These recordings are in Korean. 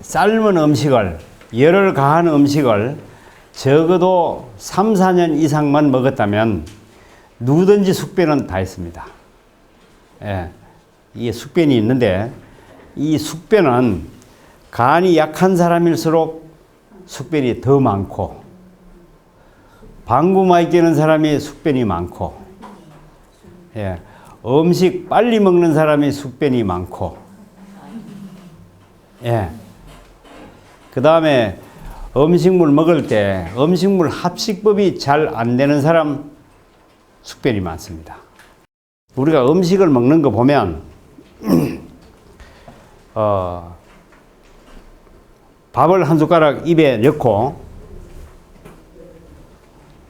삶은 음식을, 열을 가한 음식을 적어도 3, 4년 이상만 먹었다면 누구든지 숙변은 다 했습니다. 예, 이게 숙변이 있는데 이 숙변은 간이 약한 사람일수록 숙변이 더 많고 방구 많이 끼는 사람이 숙변이 많고 예, 음식 빨리 먹는 사람이 숙변이 많고 예, 그 다음에 음식물 먹을 때 음식물 합식법이 잘 안 되는 사람 숙변이 많습니다. 우리가 음식을 먹는 거 보면 밥을 한 숟가락 입에 넣고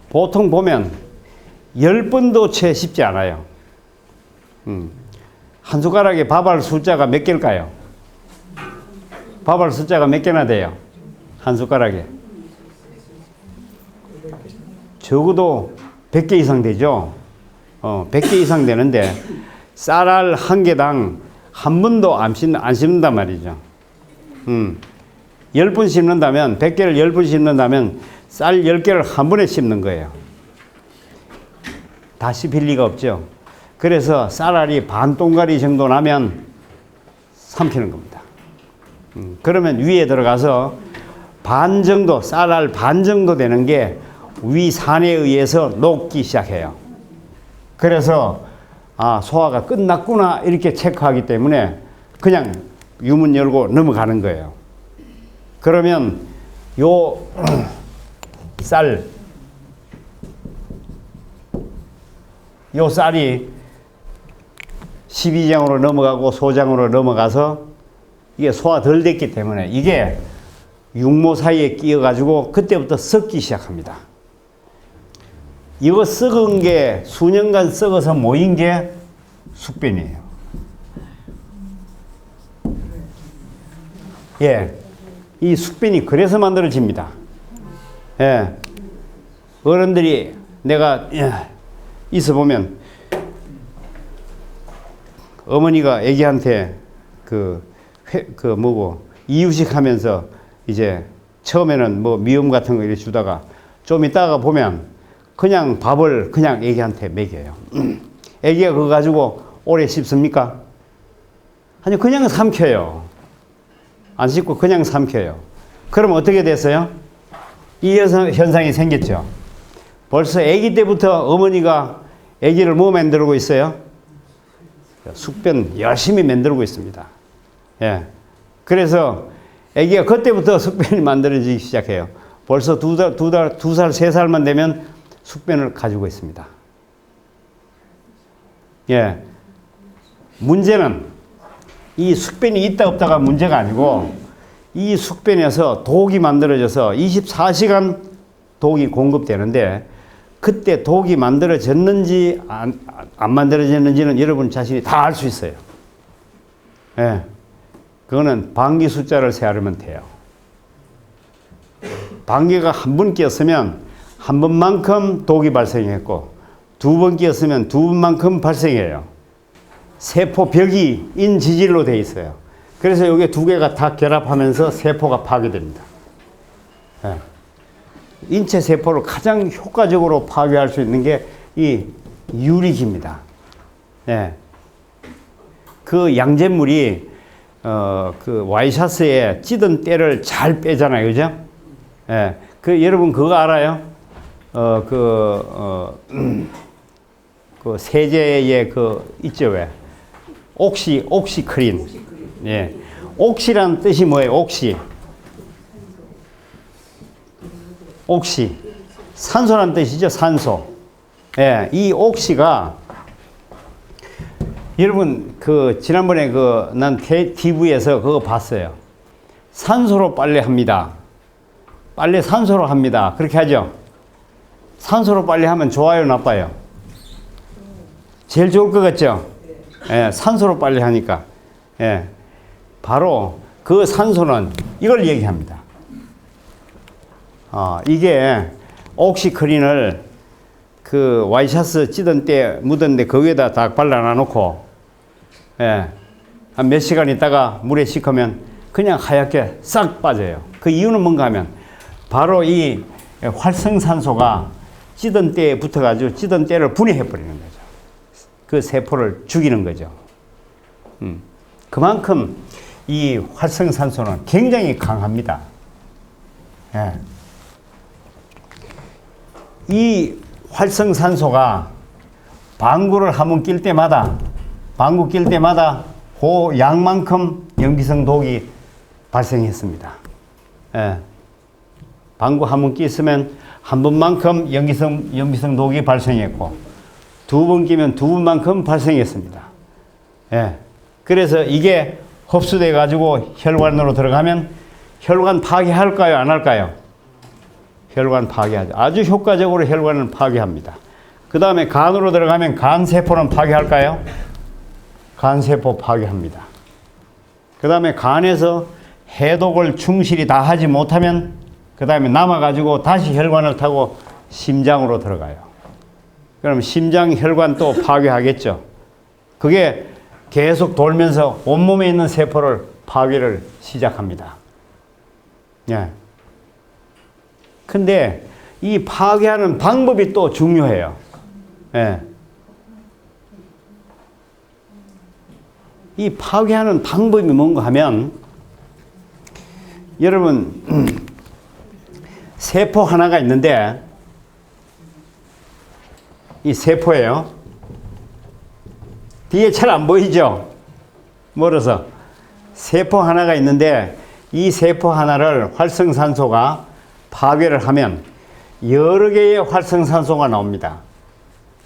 보통 보면 10번도 채 쉽지 않아요. 한 숟가락에 밥알 숫자가 몇 개일까요? 밥알 숫자가 몇 개나 돼요? 한 숟가락에 적어도 100개 이상 되죠. 100개 이상 되는데 쌀알 한 개당 한 번도 안 씹는단 말이죠. 10번 씹는다면 100개를 10번 씹는다면 쌀 10개를 한 번에 씹는 거예요. 다 씹힐 리가 없죠. 그래서 쌀알이 반 동가리 정도 나면 삼키는 겁니다. 그러면 위에 들어가서 반 정도, 쌀알 반 정도 되는 게 위 산에 의해서 녹기 시작해요. 그래서 소화가 끝났구나 이렇게 체크하기 때문에 그냥 유문 열고 넘어가는 거예요. 그러면 요 쌀이 12장으로 넘어가고 소장으로 넘어가서 이게 소화 덜 됐기 때문에 이게 육모 사이에 끼어가지고 그때부터 썩기 시작합니다. 이거 썩은 게 수년간 썩어서 모인 게 숙변이에요. 예, 이 숙변이 그래서 만들어집니다. 예, 어른들이 내가 있어 보면 어머니가 애기한테 이유식 하면서 이제 처음에는 뭐 미음 같은 거 이렇게 주다가 좀 있다가 보면 그냥 밥을 그냥 애기한테 먹여요. 애기가 그거 가지고 오래 씹습니까? 아니, 그냥 삼켜요. 안 씹고 그냥 삼켜요. 그럼 어떻게 됐어요? 이 현상이 생겼죠. 벌써 애기 때부터 어머니가 애기를 뭐 만들고 있어요? 숙변 열심히 만들고 있습니다. 예. 그래서 애기가 그때부터 숙변이 만들어지기 시작해요. 벌써 두 살, 세 살만 되면 숙변을 가지고 있습니다. 예. 문제는 이 숙변이 있다 없다가 문제가 아니고 이 숙변에서 독이 만들어져서 24시간 독이 공급되는데 그때 독이 만들어졌는지 안 만들어졌는지는 여러분 자신이 다 알 수 있어요. 예. 그거는 방귀 숫자를 세하면 돼요. 방귀가 한 번 뀌었으면 한 번만큼 독이 발생했고 두 번 뀌었으면 두 번만큼 발생해요. 세포벽이 인지질로 되어 있어요. 그래서 여기 두 개가 다 결합하면서 세포가 파괴됩니다. 예. 인체 세포를 가장 효과적으로 파괴할 수 있는 게 이 유리기입니다. 예. 그 양잿물이 그 와이셔츠에 찌든 때를 잘 빼잖아요, 그죠? 예. 그 여러분 그거 알아요? 그 세제에 있죠, 왜? 옥시크린. 예. 옥시란 뜻이 뭐예요? 옥시. 산소란 뜻이죠, 산소. 예. 이 옥시가 여러분 지난번에 난 TV에서 그거 봤어요. 산소로 빨래합니다. 빨래 산소로 합니다. 그렇게 하죠? 산소로 빨래하면 좋아요, 나빠요? 제일 좋을 것 같죠? 예, 산소로 빨래하니까. 예, 바로 그 산소는 이걸 얘기합니다. 이게 옥시크린을 그 와이셔츠 찌든 때 묻었는데 그 위에다 딱 발라놔 놓고 예, 한 몇 시간 있다가 물에 식으면 그냥 하얗게 싹 빠져요. 그 이유는 뭔가 하면 바로 이 활성산소가 찌든 때에 붙어가지고 찌든 때를 분해해버리는 거죠. 그 세포를 죽이는 거죠. 그만큼 이 활성산소는 굉장히 강합니다. 예. 이 활성산소가 방구를 한번 낄 때마다 그 양만큼 염기성 독이 발생했습니다. 예. 방구 한번 끼으면 한 번만큼 염기성 독이 발생했고 두 번 끼면 두 번만큼 발생했습니다. 예. 그래서 이게 흡수돼 가지고 혈관으로 들어가면 혈관 파괴할까요? 안 할까요? 혈관 파괴하죠. 아주 효과적으로 혈관을 파괴합니다. 그 다음에 간으로 들어가면 간세포는 파괴할까요? 간세포 파괴합니다. 그 다음에 간에서 해독을 충실히 다 하지 못하면 그 다음에 남아가지고 다시 혈관을 타고 심장으로 들어가요. 그럼 심장 혈관 또 파괴하겠죠. 그게 계속 돌면서 온몸에 있는 세포를 파괴를 시작합니다. 예. 근데 이 파괴하는 방법이 또 중요해요. 예. 이 파괴하는 방법이 뭔가 하면 여러분 세포 하나가 있는데 이 세포예요. 뒤에 잘 안 보이죠? 멀어서. 세포 하나가 있는데 이 세포 하나를 활성산소가 파괴를 하면 여러 개의 활성산소가 나옵니다.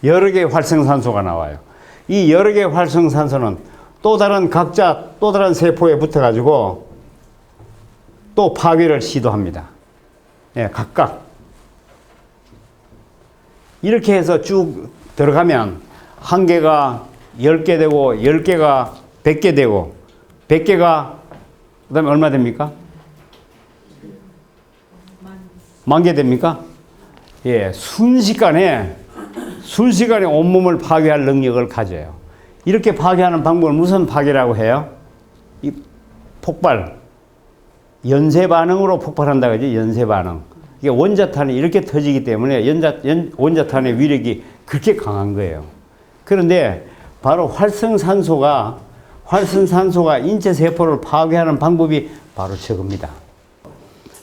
여러 개의 활성산소가 나와요. 이 여러 개의 활성산소는 또 다른 세포에 붙어가지고 또 파괴를 시도합니다. 예, 각각. 이렇게 해서 쭉 들어가면 한 개가 10개 되고 10개가 100개 되고 100개가 그 다음에 얼마 됩니까? 10,000개 됩니까? 예, 순식간에 온몸을 파괴할 능력을 가져요. 이렇게 파괴하는 방법을 무슨 파괴라고 해요? 이 폭발. 연쇄 반응으로 폭발한다 그러지, 연쇄 반응. 이게 원자탄이 이렇게 터지기 때문에 원자탄의 위력이 그렇게 강한 거예요. 그런데 바로 활성산소가 인체 세포를 파괴하는 방법이 바로 저겁니다.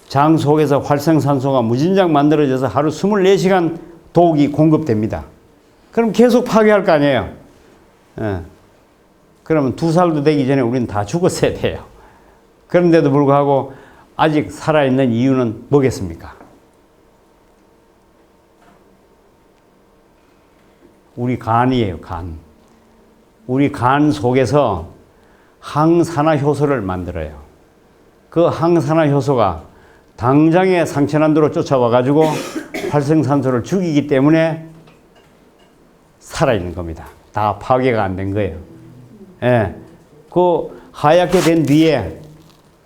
장 속에서 활성산소가 무진장 만들어져서 하루 24시간 독이 공급됩니다. 그럼 계속 파괴할 거 아니에요. 예. 그러면 2살도 되기 전에 우리는 다 죽었어야 돼요. 그런데도 불구하고 아직 살아있는 이유는 뭐겠습니까? 우리 간이에요, 간. 우리 간 속에서 항산화 효소를 만들어요. 그 항산화 효소가 당장에 상처난도로 쫓아와가지고 활성산소를 죽이기 때문에 살아있는 겁니다. 다 파괴가 안 된 거예요. 예. 그 하얗게 된 뒤에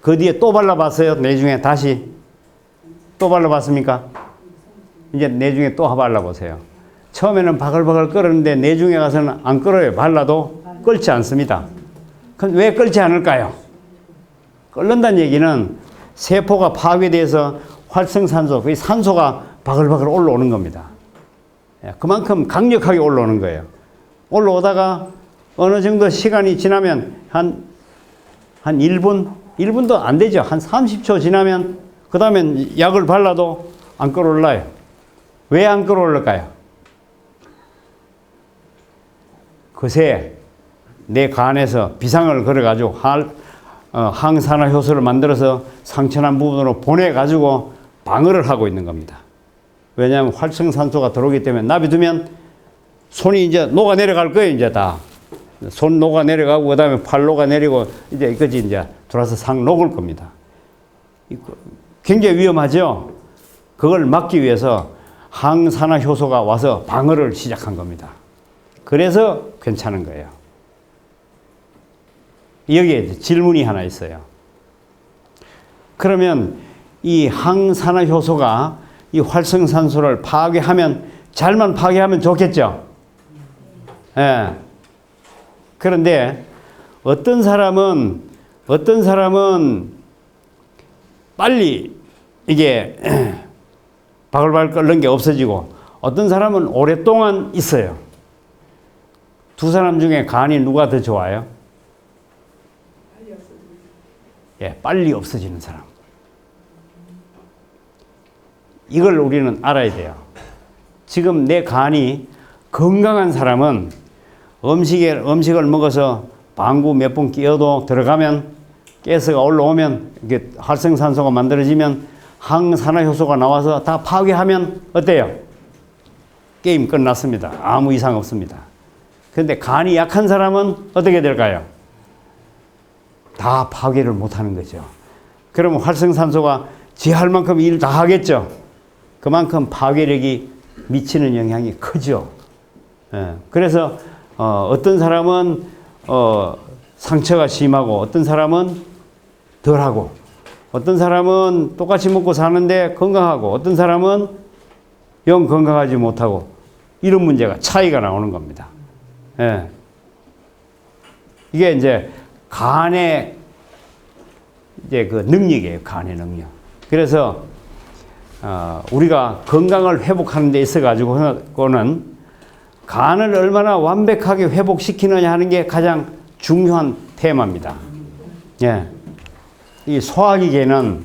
그 뒤에 또 발라봤어요? 내중에 다시 또 발라봤습니까? 이제 내중에 또 발라보세요. 처음에는 바글바글 끓었는데 내중에 가서는 안 끓어요. 발라도 끓지 않습니다. 그럼 왜 끓지 않을까요? 끓는다는 얘기는 세포가 파괴돼서 활성산소, 그 산소가 바글바글 올라오는 겁니다. 그만큼 강력하게 올라오는 거예요. 올라오다가 어느 정도 시간이 지나면 한 1분도 안 되죠. 한 30초 지나면 그 다음엔 약을 발라도 안 끓어올라요. 왜 안 끓어올릴까요? 그새 내 간에서 비상을 걸어가지고 항산화 효소를 만들어서 상처난 부분으로 보내가지고 방어를 하고 있는 겁니다. 왜냐하면 활성산소가 들어오기 때문에 놔두면 손이 이제 녹아 내려갈 거예요. 이제 다. 손 녹아 내려가고 그 다음에 팔 녹아 내리고 이제 이거지 이제 들어와서 상 녹을 겁니다. 굉장히 위험하죠. 그걸 막기 위해서 항산화 효소가 와서 방어를 시작한 겁니다. 그래서 괜찮은 거예요. 여기에 질문이 하나 있어요. 그러면 이 항산화 효소가 이 활성산소를 파괴하면 잘만 파괴하면 좋겠죠. 예. 그런데 어떤 사람은 어떤 사람은 빨리 이게 바글바글 끓는 게 없어지고 어떤 사람은 오랫동안 있어요. 두 사람 중에 간이 누가 더 좋아요? 예, 빨리 없어지는 사람. 이걸 우리는 알아야 돼요. 지금 내 간이 건강한 사람은 음식을 먹어서 방구 몇 번 끼어도 들어가면 가스가 올라오면 이게 활성산소가 만들어지면 항산화 효소가 나와서 다 파괴하면 어때요? 게임 끝났습니다. 아무 이상 없습니다. 그런데 간이 약한 사람은 어떻게 될까요? 다 파괴를 못하는 거죠. 그러면 활성산소가 지할 만큼 일 다 하겠죠. 그만큼 파괴력이 미치는 영향이 크죠. 예. 그래서 어떤 사람은 상처가 심하고 어떤 사람은 덜하고 어떤 사람은 똑같이 먹고 사는데 건강하고 어떤 사람은 영 건강하지 못하고 이런 문제가 차이가 나오는 겁니다. 예. 이게 이제 간의 이제 그 능력이에요. 간의 능력. 그래서 우리가 건강을 회복하는 데 있어 가지고는 간을 얼마나 완벽하게 회복시키느냐 하는 게 가장 중요한 테마입니다. 예. 이 소화기계는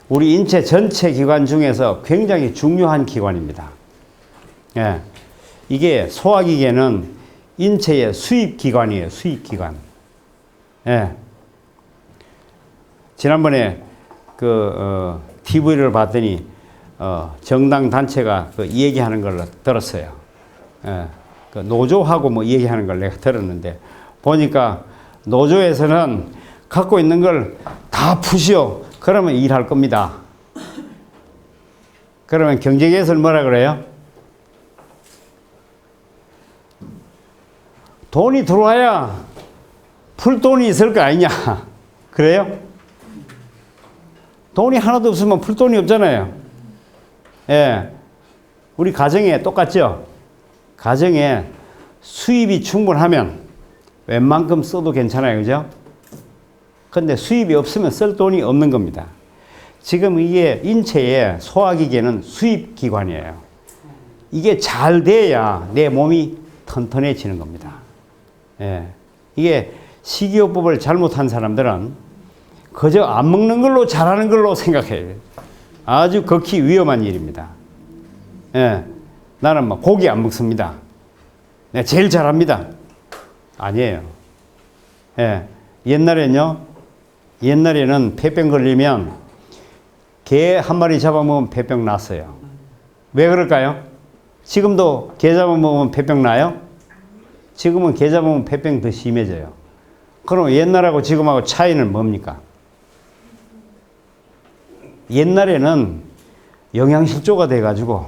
우리 인체 전체 기관 중에서 굉장히 중요한 기관입니다. 예. 이게 소화기계는 인체의 수입기관이에요. 수입기관. 예. 지난번에 TV를 봤더니 정당 단체가 이 얘기하는 걸 들었어요. 예. 노조하고 뭐 얘기하는 걸 내가 들었는데 보니까 노조에서는 갖고 있는 걸 다 푸시오. 그러면 일할 겁니다. 그러면 경제계에서는 뭐라 그래요? 돈이 들어와야 풀 돈이 있을 거 아니냐. 그래요? 돈이 하나도 없으면 풀 돈이 없잖아요. 예. 우리 가정에 똑같죠? 가정에 수입이 충분하면 웬만큼 써도 괜찮아요. 그죠? 근데 수입이 없으면 쓸 돈이 없는 겁니다. 지금 이게 인체의 소화기계는 수입기관이에요. 이게 잘 돼야 내 몸이 튼튼해지는 겁니다. 예. 이게 식이요법을 잘못한 사람들은 그저 안 먹는 걸로 잘하는 걸로 생각해요. 아주 극히 위험한 일입니다. 예. 나는 뭐 고기 안 먹습니다. 내가 제일 잘합니다. 아니에요. 예. 옛날에는 폐병 걸리면 개 한 마리 잡아먹으면 폐병 났어요. 왜 그럴까요? 지금도 개 잡아먹으면 폐병 나요? 지금은 개 잡아먹으면 폐병 더 심해져요. 그럼 옛날하고 지금하고 차이는 뭡니까? 옛날에는 영양실조가 돼가지고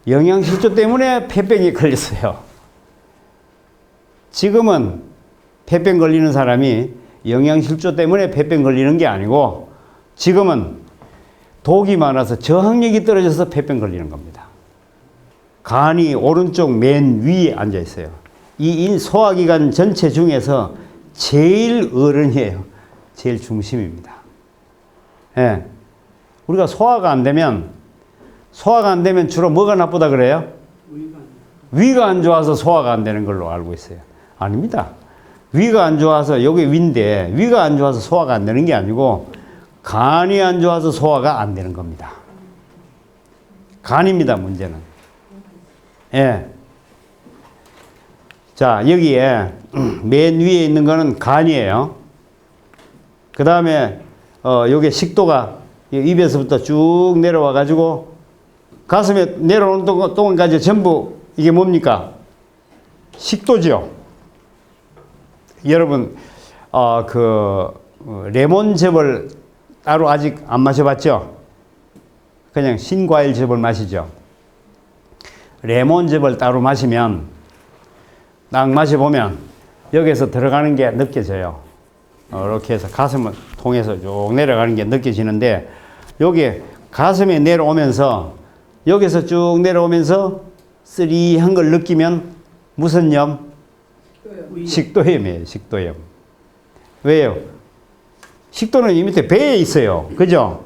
영양실조 때문에 폐병이 걸렸어요. 지금은 폐병 걸리는 사람이 영양실조 때문에 폐병 걸리는 게 아니고 지금은 독이 많아서 저항력이 떨어져서 폐병 걸리는 겁니다. 간이 오른쪽 맨 위에 앉아 있어요. 이 소화기관 전체 중에서 제일 어른이에요. 제일 중심입니다. 예. 우리가 소화가 안 되면 주로 뭐가 나쁘다 그래요? 위가 안 좋아서 소화가 안 되는 걸로 알고 있어요. 아닙니다. 위가 안 좋아서 여기 위인데 위가 안 좋아서 소화가 안 되는 게 아니고 간이 안 좋아서 소화가 안 되는 겁니다. 간입니다, 문제는. 예. 자, 여기에 맨 위에 있는 거는 간이에요. 그 다음에 요게 식도가 입에서부터 쭉 내려와 가지고 가슴에 내려오는 동안까지 전부 이게 뭡니까? 식도죠. 여러분 레몬즙을 따로 아직 안 마셔봤죠? 그냥 신과일즙을 마시죠. 레몬즙을 따로 마시면 딱 마셔보면 여기서 들어가는 게 느껴져요. 이렇게 해서 가슴을 통해서 쭉 내려가는 게 느껴지는데 여기 가슴에 내려오면서 여기서 쭉 내려오면서 쓰리한 걸 느끼면 무슨 염? 식도염이에요. 식도염. 왜요? 식도는 이 밑에 배에 있어요. 그죠?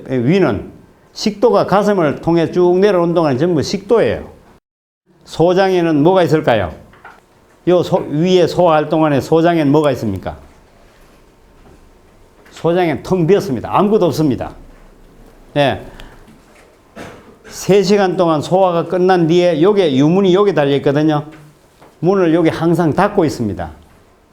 위는. 식도가 가슴을 통해 쭉 내려오는 동안 전부 식도예요. 소장에는 뭐가 있을까요? 위에 소화할 동안에 소장에는 뭐가 있습니까? 소장에는 텅 비었습니다. 아무것도 없습니다. 예. 3시간 동안 소화가 끝난 뒤에 유문이 여기 달려 있거든요. 문을 여기 항상 닫고 있습니다.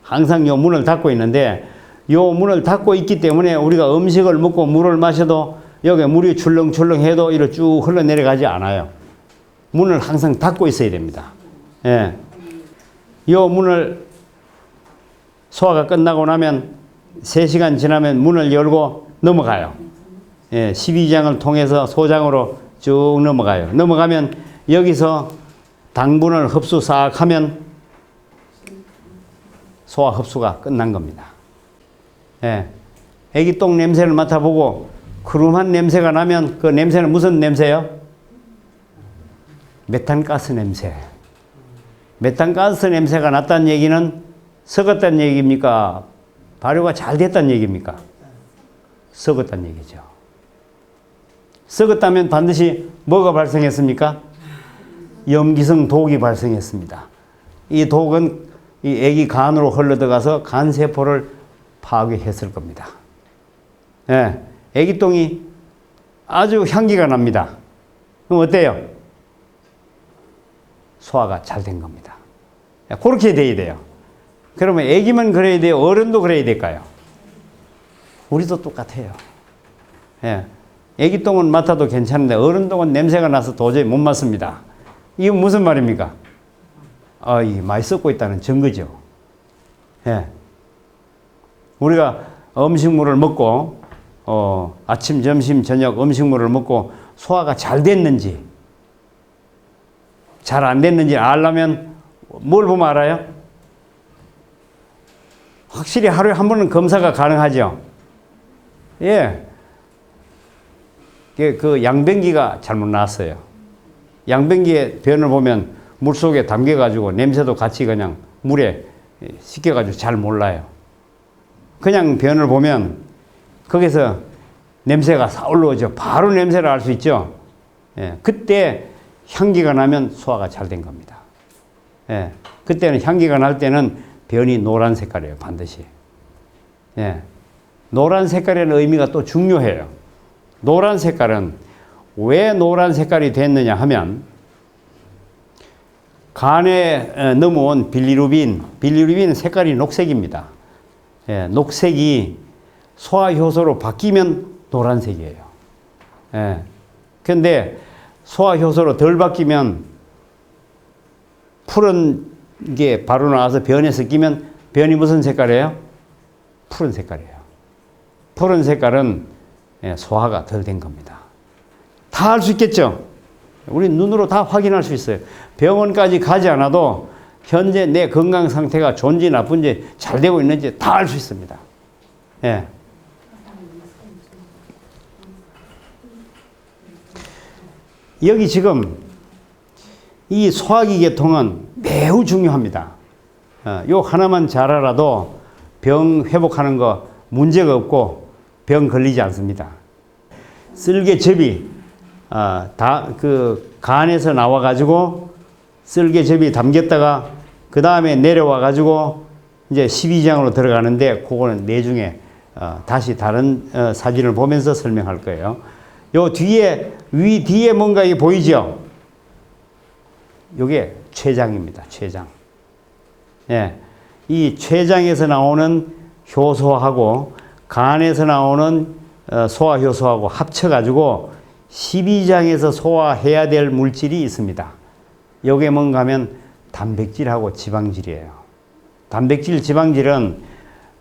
항상 요 문을 닫고 있는데 요 문을 닫고 있기 때문에 우리가 음식을 먹고 물을 마셔도 여기 물이 출렁출렁 해도 이렇게 쭉 흘러내려가지 않아요. 문을 항상 닫고 있어야 됩니다. 예. 요 문을 소화가 끝나고 나면 3시간 지나면 문을 열고 넘어가요. 예. 12장을 통해서 소장으로 쭉 넘어가요. 넘어가면 여기서 당분을 흡수 싹 하면 소화 흡수가 끝난 겁니다. 예. 애기 똥 냄새를 맡아보고 크름한 냄새가 나면 그 냄새는 무슨 냄새예요? 메탄가스 냄새. 메탄가스 냄새가 났다는 얘기는 썩었다는 얘기입니까? 발효가 잘 됐다는 얘기입니까? 썩었다는 얘기죠. 썩었다면 반드시 뭐가 발생했습니까? 염기성 독이 발생했습니다. 이 독은 이 애기 간으로 흘러들어가서 간세포를 파괴했을 겁니다. 예, 애기 똥이 아주 향기가 납니다. 그럼 어때요? 소화가 잘 된 겁니다. 그렇게 돼야 돼요. 그러면 애기만 그래야 돼요? 어른도 그래야 될까요? 우리도 똑같아요. 예, 애기 똥은 맡아도 괜찮은데 어른 똥은 냄새가 나서 도저히 못 맡습니다. 이건 무슨 말입니까? 이 많이 썩고 있다는 증거죠. 예. 우리가 음식물을 먹고 아침, 점심, 저녁 음식물을 먹고 소화가 잘 됐는지 잘 안 됐는지 알려면 뭘 보면 알아요? 확실히 하루에 한 번은 검사가 가능하죠. 예. 그 양변기가 잘못 나왔어요. 양변기의 변을 보면 물속에 담겨가지고 냄새도 같이 그냥 물에 씻겨가지고 잘 몰라요. 그냥 변을 보면 거기서 냄새가 싹 올라오죠. 바로 냄새를 알 수 있죠. 예, 그때 향기가 나면 소화가 잘 된 겁니다. 예, 그때는 향기가 날 때는 변이 노란 색깔이에요. 반드시. 예, 노란 색깔이라는 의미가 또 중요해요. 노란 색깔은 왜 노란 색깔이 됐느냐 하면 간에 넘어온 빌리루빈 색깔이 녹색입니다. 예, 녹색이 소화효소로 바뀌면 노란색이에요. 예, 근데 소화효소로 덜 바뀌면 푸른 게 바로 나와서 변에 섞이면 변이 무슨 색깔이에요? 푸른 색깔이에요. 푸른 색깔은 소화가 덜 된 겁니다. 다 알 수 있겠죠? 우리 눈으로 다 확인할 수 있어요. 병원까지 가지 않아도 현재 내 건강 상태가 좋은지 나쁜지 잘 되고 있는지 다 알 수 있습니다. 예. 여기 지금 이 소화기 계통은 매우 중요합니다. 요 하나만 잘 알아도 병 회복하는 거 문제가 없고 병 걸리지 않습니다. 쓸개즙이 그 간에서 나와가지고 쓸개즙이 담겼다가 그 다음에 내려와가지고 이제 12장으로 들어가는데 그거는 내중에 다시 다른 사진을 보면서 설명할 거예요. 요 뒤에 위 뒤에 뭔가 이게 보이죠? 요게 췌장입니다. 췌장. 예, 이 췌장에서 나오는 효소하고 간에서 나오는 소화효소하고 합쳐가지고 12장에서 소화해야 될 물질이 있습니다. 요게 뭔가 하면 단백질하고 지방질이에요. 단백질, 지방질은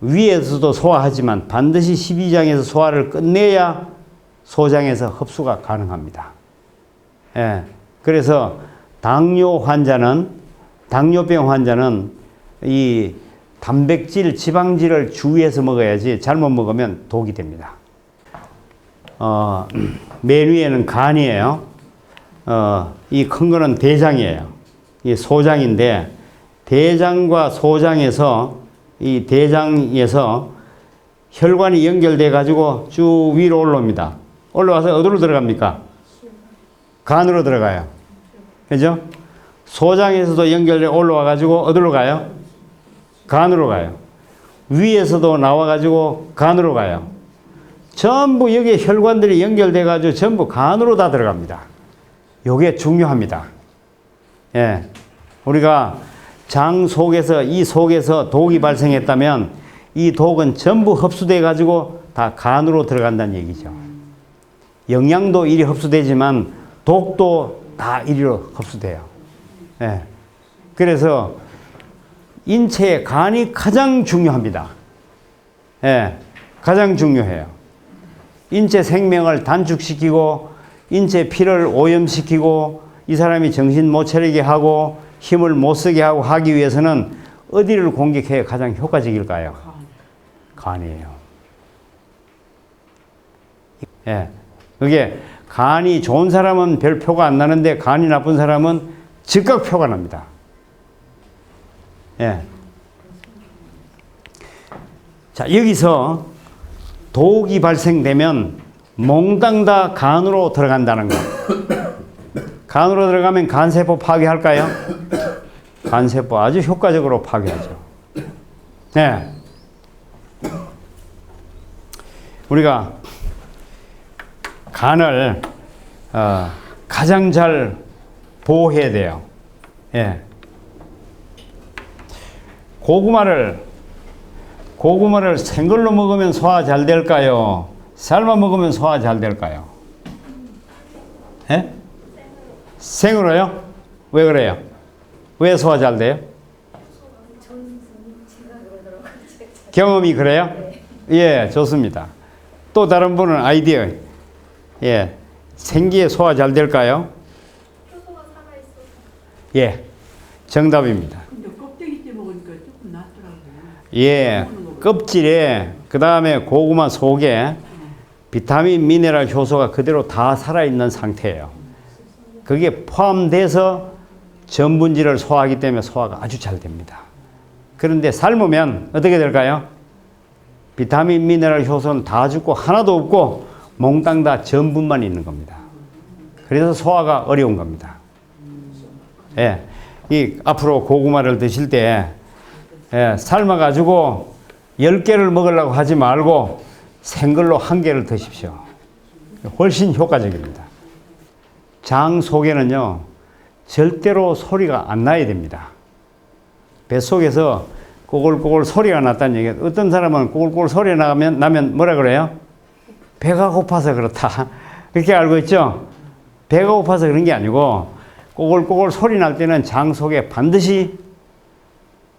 위에서도 소화하지만 반드시 12장에서 소화를 끝내야 소장에서 흡수가 가능합니다. 예, 그래서 당뇨병 환자는 이 단백질, 지방질을 주의해서 먹어야지 잘못 먹으면 독이 됩니다. 맨 위에는 간이에요. 이 큰 거는 대장이에요. 이 소장인데 대장과 소장에서 이 대장에서 혈관이 연결돼 가지고 쭉 위로 올라옵니다. 올라와서 어디로 들어갑니까? 간으로 들어가요. 그죠? 소장에서도 연결돼 올라와 가지고 어디로 가요? 간으로 가요. 위에서도 나와 가지고 간으로 가요. 전부 여기에 혈관들이 연결돼 가지고 전부 간으로 다 들어갑니다. 요게 중요합니다. 예. 우리가 장 속에서, 이 속에서 독이 발생했다면 이 독은 전부 흡수돼 가지고 다 간으로 들어간다는 얘기죠. 영양도 이리 흡수되지만 독도 다 이리로 흡수돼요. 예. 그래서 인체의 간이 가장 중요합니다. 예. 가장 중요해요. 인체 생명을 단축시키고 인체 피를 오염시키고 이 사람이 정신 못 차리게 하고 힘을 못 쓰게 하고 하기 위해서는 어디를 공격해야 가장 효과적일까요? 간이에요. 예. 그게 간이 좋은 사람은 별 표가 안 나는데 간이 나쁜 사람은 즉각 표가 납니다. 예. 자, 여기서 독이 발생되면 몽땅 다 간으로 들어간다는 거. 간으로 들어가면 간세포 파괴할까요? 간세포 아주 효과적으로 파괴하죠. 네. 우리가 간을 가장 잘 보호해야 돼요. 예. 고구마를 생걸로 먹으면 소화 잘 될까요? 삶아 먹으면 소화 잘 될까요? 예? 생으로요? 왜 그래요? 왜 소화 잘 돼요? 경험이 그래요? 예, 좋습니다. 또 다른 분은 아이디어. 예, 생기에 소화 잘 될까요? 예, 정답입니다. 근데 껍데기 때 먹으니까 조금 낫더라고요. 예, 껍질에 그 다음에 고구마 속에 비타민, 미네랄 효소가 그대로 다 살아있는 상태예요. 그게 포함돼서 전분질을 소화하기 때문에 소화가 아주 잘 됩니다. 그런데 삶으면 어떻게 될까요? 비타민, 미네랄 효소는 다 죽고 하나도 없고 몽땅 다 전분만 있는 겁니다. 그래서 소화가 어려운 겁니다. 예, 이 앞으로 고구마를 드실 때 삶아가지고 10개를 먹으려고 하지 말고 생걸로 1개를 드십시오. 훨씬 효과적입니다. 장 속에는요, 절대로 소리가 안 나야 됩니다. 뱃속에서 꼬골꼬골 소리가 났다는 얘기예요. 어떤 사람은 꼬골꼬골 소리가 나면 뭐라 그래요? 배가 고파서 그렇다. 그렇게 알고 있죠? 배가 고파서 그런 게 아니고 꼬골꼬골 소리 날 때는 장 속에 반드시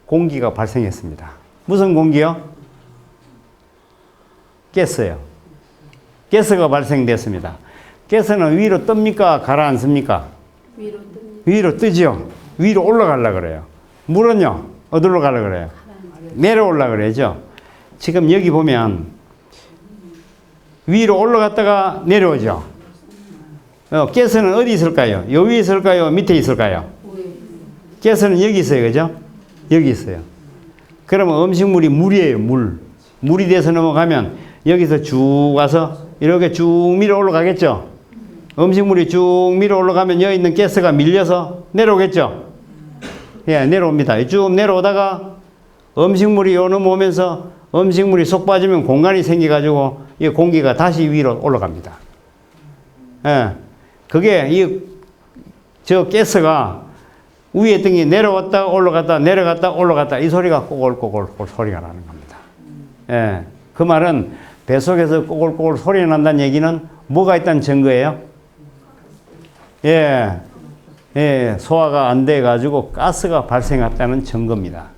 공기가 발생했습니다. 무슨 공기요? 가스요. 가스가 발생됐습니다. 가스는 위로 뜹니까? 가라앉습니까? 위로 뜹니다. 위로 뜨죠. 위로 올라가려고 그래요. 물은요? 어디로 가려고 그래요? 내려올라고 그러죠. 지금 여기 보면 위로 올라갔다가 내려오죠. 가스는 어디 있을까요? 요 위에 있을까요? 밑에 있을까요? 가스는 여기 있어요. 그죠? 여기 있어요. 그러면 음식물이 물이에요. 물이 돼서 넘어가면 여기서 쭉 와서 이렇게 쭉 밀어 올라가겠죠. 음식물이 쭉 밀어 올라가면 여기 있는 가스가 밀려서 내려오겠죠. 예, 내려옵니다. 쭉 내려오다가 음식물이 요 넘어오면서 음식물이 쏙 빠지면 공간이 생겨가지고 이 공기가 다시 위로 올라갑니다. 예, 그게 저 가스가 위에 있던 게 내려왔다 올라갔다 내려갔다 올라갔다 이 소리가 꼬골꼬골 소리가 나는 겁니다. 예, 그 말은 뱃속에서 꼬골꼬골 소리 난다는 얘기는 뭐가 있다는 증거예요? 예, 예, 소화가 안 돼가지고 가스가 발생했다는 증거입니다.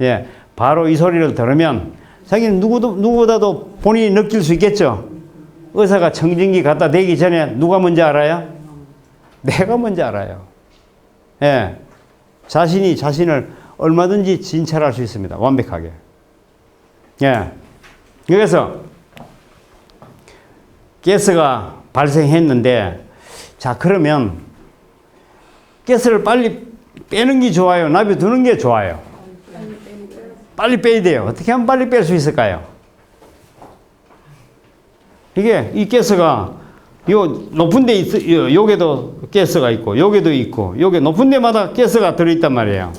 예, 바로 이 소리를 들으면 자기는 누구보다도 본인이 느낄 수 있겠죠? 의사가 청진기 갖다 대기 전에 누가 먼저 알아요? 내가 먼저 알아요. 예, 자신이 자신을 얼마든지 진찰할 수 있습니다. 완벽하게. 예, 그래서 가스가 발생했는데 자 그러면 가스를 빨리 빼는 게 좋아요? 놔두는 게 좋아요? 빨리 빼야 돼요. 어떻게 하면 빨리 뺄 수 있을까요? 이게 이 가스가 요 높은 데 여기도 가스가 있고 여기도 있고 여기 높은 데마다 가스가 들어있단 말이에요.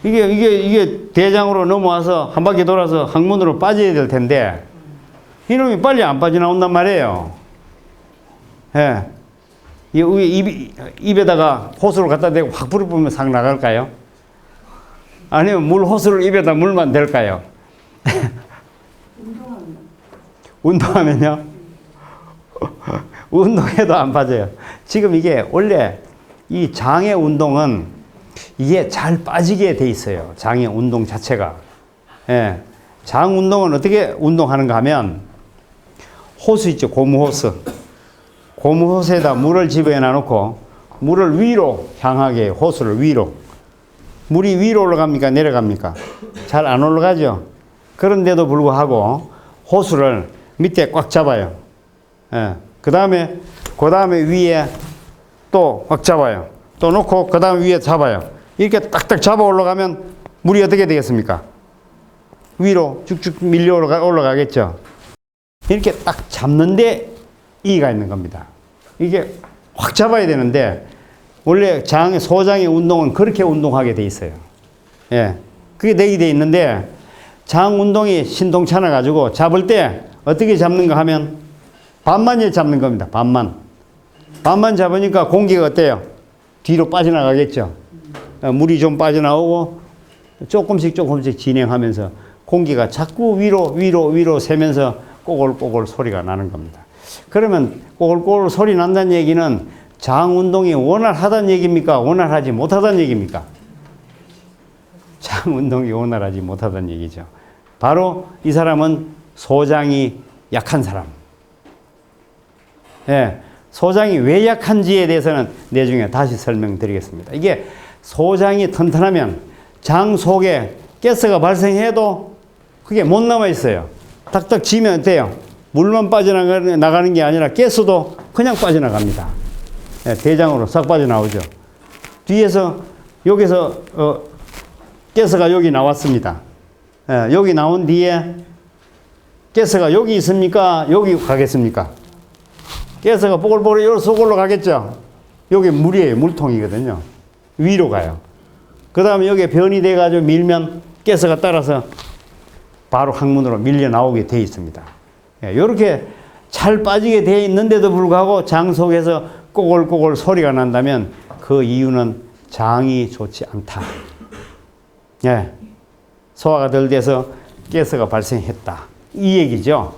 이게 대장으로 넘어와서 한 바퀴 돌아서 항문으로 빠져야 될 텐데 이놈이 빨리 안 빠져나온단 말이에요. 예. 입에다가 호수를 갖다 대고 확 불을 뿜으면 싹 나갈까요? 아니면 물 호수를 입에다 물만 댈까요? 운동하면요? 운동해도 안 빠져요. 지금 이게 원래 이 장의 운동은 이게 잘 빠지게 돼 있어요. 장의 운동 자체가. 예. 장 운동은 어떻게 운동하는가 하면 호수 있죠. 고무호수. 고무호수에다 물을 집어넣어 놓고 물을 위로 향하게 호수를 위로. 물이 위로 올라갑니까? 내려갑니까? 잘 안 올라가죠. 그런데도 불구하고 호수를 밑에 꽉 잡아요. 예. 그 다음에 위에 또 꽉 잡아요. 또 놓고 그 다음에 위에 잡아요. 이렇게 딱딱 잡아 올라가면 물이 어떻게 되겠습니까? 위로 쭉쭉 밀려 올라가겠죠. 이렇게 딱 잡는데 이의가 있는 겁니다. 이게 확 잡아야 되는데 원래 소장의 운동은 그렇게 운동하게 돼 있어요. 예. 그게 되게 돼 있는데 장 운동이 신동찮아 가지고 잡을 때 어떻게 잡는가 하면 반만 잡는 겁니다. 반만 잡으니까 공기가 어때요? 뒤로 빠져나가겠죠. 물이 좀 빠져나오고 조금씩 진행하면서 공기가 자꾸 위로 새면서 꼬골꼬골 소리가 나는 겁니다. 그러면 꼬골꼬골 소리 난다는 얘기는 장 운동이 원활하다는 얘기입니까? 원활하지 못하다는 얘기입니까? 장 운동이 원활하지 못하다는 얘기죠. 바로 이 사람은 소장이 약한 사람. 예, 소장이 왜 약한지에 대해서는 나중에 다시 설명드리겠습니다. 이게 소장이 튼튼하면 장 속에 가스가 발생해도 그게 못 남아 있어요. 탁탁 지면 어때요? 물만 빠져나가는 게 아니라 가스도 그냥 빠져나갑니다. 예, 대장으로 싹 빠져나오죠. 뒤에서 여기서 가스가 여기 나왔습니다. 예, 여기 나온 뒤에 가스가 여기 있습니까? 여기 가겠습니까? 가스가 뽀글뽀글 요 속으로 가겠죠. 여기 물이에요. 물통이거든요. 위로 가요. 그 다음에 여기에 변이 돼가지고 밀면 가스가 따라서 바로 항문으로 밀려 나오게 돼 있습니다. 이렇게 잘 빠지게 돼 있는데도 불구하고 장 속에서 꼬골꼬골 소리가 난다면 그 이유는 장이 좋지 않다. 예. 소화가 덜 돼서 가스가 발생했다. 이 얘기죠.